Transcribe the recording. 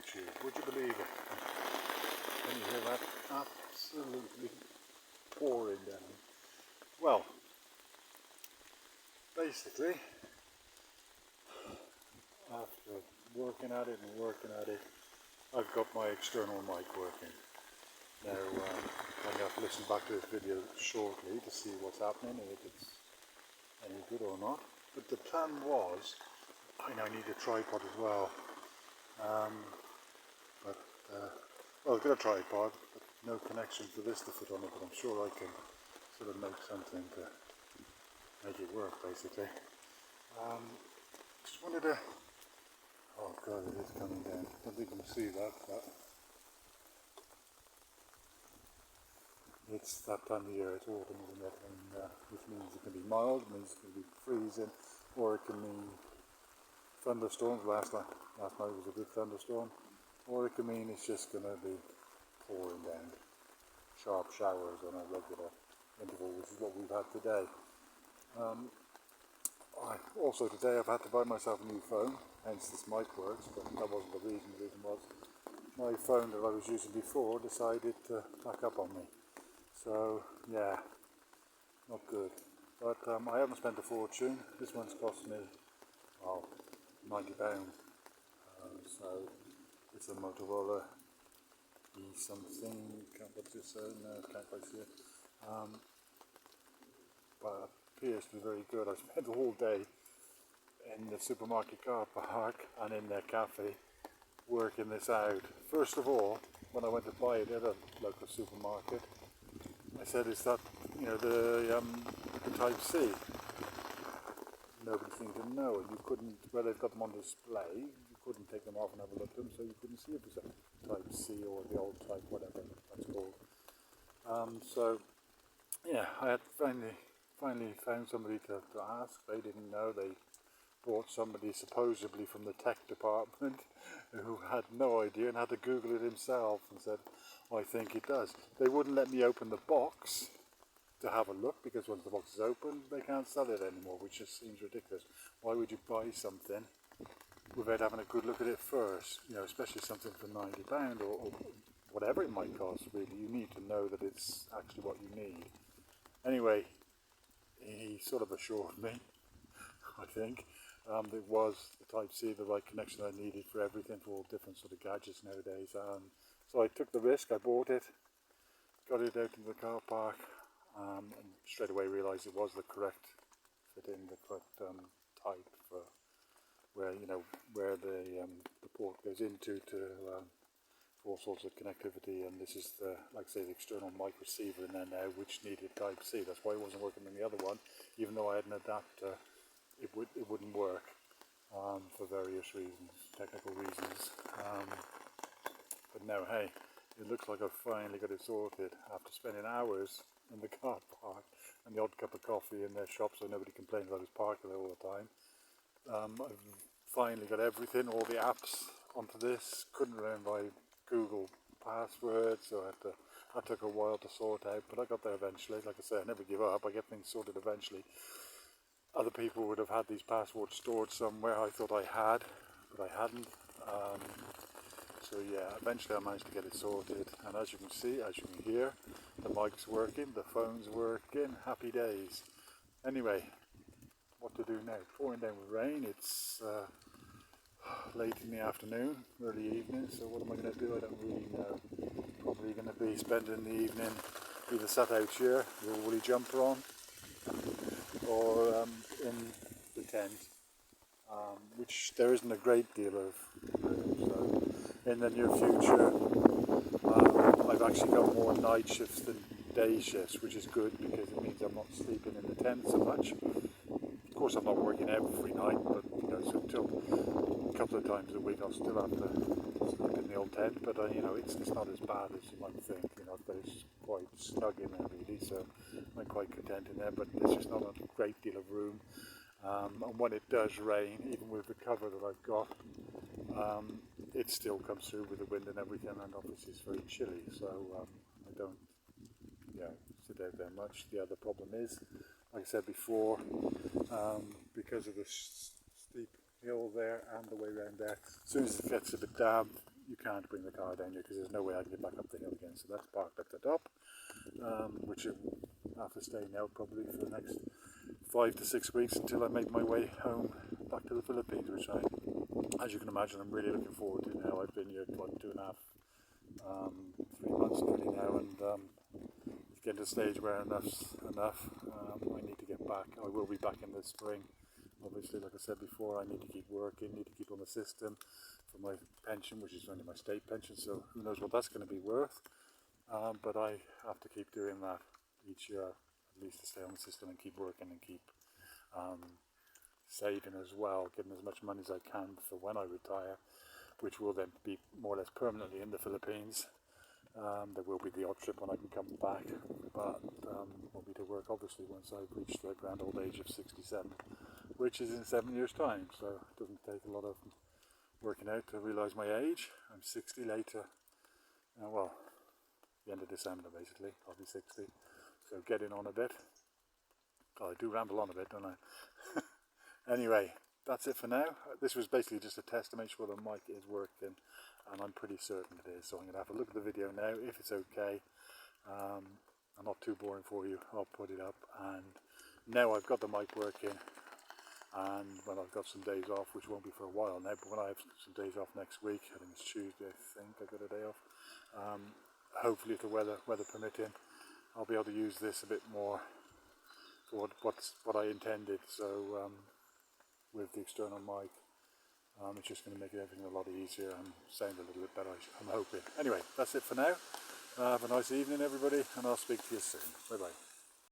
YouTube. Would you believe it? Can you hear that? Absolutely pouring down. Well, basically, after working at it and working at it, I've got my external mic working. Now, I'm going to have to listen back to this video shortly to see what's happening, if it's any good or not. But the plan was, I now need a tripod as well. Well, I've got a tripod, but no connection for this to fit on it, but I'm sure I can sort of make something to make it work, basically. Just wanted to, oh god, it is coming down. I don't think you can see that, but it's that time of year, it's autumn, isn't it? And which means it can be mild, means it can be freezing, or it can mean thunderstorms. Last night was a good thunderstorm. Or it could mean it's just going to be pouring down, sharp showers on a regular interval, which is what we've had today. Also today I've had to buy myself a new phone, hence this mic works, but that wasn't the reason. The reason was my phone that I was using before decided to pack up on me. So yeah, not good. But I haven't spent a fortune. This one's cost me, well, £90. So it's a Motorola E something, can't quite see it. But it appears to be very good. I spent the whole day in the supermarket car park and in their cafe working this out. First of all, when I went to buy it at a local supermarket, I said, is that, the Type-C? Nobody seemed to know, and you couldn't, where they've got them on display, you couldn't take them off and have a look at them, so you couldn't see if it was a Type-C or the old Type, whatever that's called. So, yeah, I had finally found somebody to ask. They didn't know. They brought somebody supposedly from the tech department who had no idea and had to Google it himself and said, I think it does. They wouldn't let me open the box to have a look, because once the box is open they can't sell it anymore, which just seems ridiculous. Why would you buy something without having a good look at it first? Especially something for £90 or whatever it might cost. Really, you need to know that it's actually what you need. Anyway, he sort of assured me, I think, it was the Type-C, the right connection I needed for everything, for all different sort of gadgets nowadays. So I took the risk, I bought it, got it out into the car park, and straight away realised it was the correct fitting, the correct type for where the port goes into for all sorts of connectivity. And this is the, like I say, the external mic receiver in there now, which needed Type-C. That's why it wasn't working in the other one, even though I had an adapter. It wouldn't work for various reasons, technical reasons. But no, hey, it looks like I've finally got it sorted after spending hours in the car park and the odd cup of coffee in their shop, so nobody complains about us parking there all the time. I've finally got everything, all the apps onto this. Couldn't remember my Google password, so that took a while to sort out, but I got there eventually. Like I say, I never give up. I get things sorted eventually. Other people would have had these passwords stored somewhere. I thought I had, but I hadn't. So yeah, eventually I managed to get it sorted, and as you can see, as you can hear, the mic's working, the phone's working, happy days. Anyway, what to do now? Pouring down with rain. It's late in the afternoon, early evening, so what am I going to do? I don't really know. Probably going to be spending the evening either sat out here with a woolly jumper on, or in the tent, which there isn't a great deal of room. So in the near future, I've actually got more night shifts than day shifts, which is good because it means I'm not sleeping in the tent so much. Of course, I'm not working every night, but so until a couple of times a week I'll still have to sleep in the old tent. But it's not as bad as you might think. There's quite snug in there really, so I'm quite content in there. But there's just not a great deal of room. And when it does rain, even with the cover that I've got, it still comes through with the wind and everything, and obviously it's very chilly, so I don't sit out there much. The other problem is, like I said before, because of the steep hill there and the way around there, as soon as it gets a bit damp, you can't bring the car down here because there's no way I can get back up the hill again. So that's parked at the top, which I have to stay now probably for the next 5 to 6 weeks until I make my way home back to the Philippines, which as you can imagine, I'm really looking forward to now. I've been here for 2.5, 3 months nearly now, and it's getting to the stage where enough's enough. I need to get back. I will be back in the spring. Obviously, like I said before, I need to keep working, need to keep on the system for my pension, which is only my state pension, so who knows what that's going to be worth. But I have to keep doing that each year, at least to stay on the system and keep working and keep saving as well, getting as much money as I can for when I retire, which will then be more or less permanently in the Philippines. There will be the odd trip when I can come back, but won't be to work obviously once I've reached the grand old age of 67, which is in 7 years' time, so it doesn't take a lot of working out to realise my age. I'm 60 later, well, the end of December basically, I'll be 60, so getting on a bit. God, I do ramble on a bit, don't I? Anyway, that's it for now. This was basically just a test to make sure the mic is working, and I'm pretty certain it is, so I'm going to have a look at the video now. If it's okay, I'm not too boring for you, I'll put it up. And now I've got the mic working, and when I've got some days off, which won't be for a while now, but when I have some days off next week, I think it's Tuesday, I think I've got a day off, hopefully if the weather permitting, I'll be able to use this a bit more for what I intended. So with the external mic, it's just going to make everything a lot easier and sound a little bit better, I'm hoping. Anyway, that's it for now. Have a nice evening everybody, and I'll speak to you soon. Bye bye.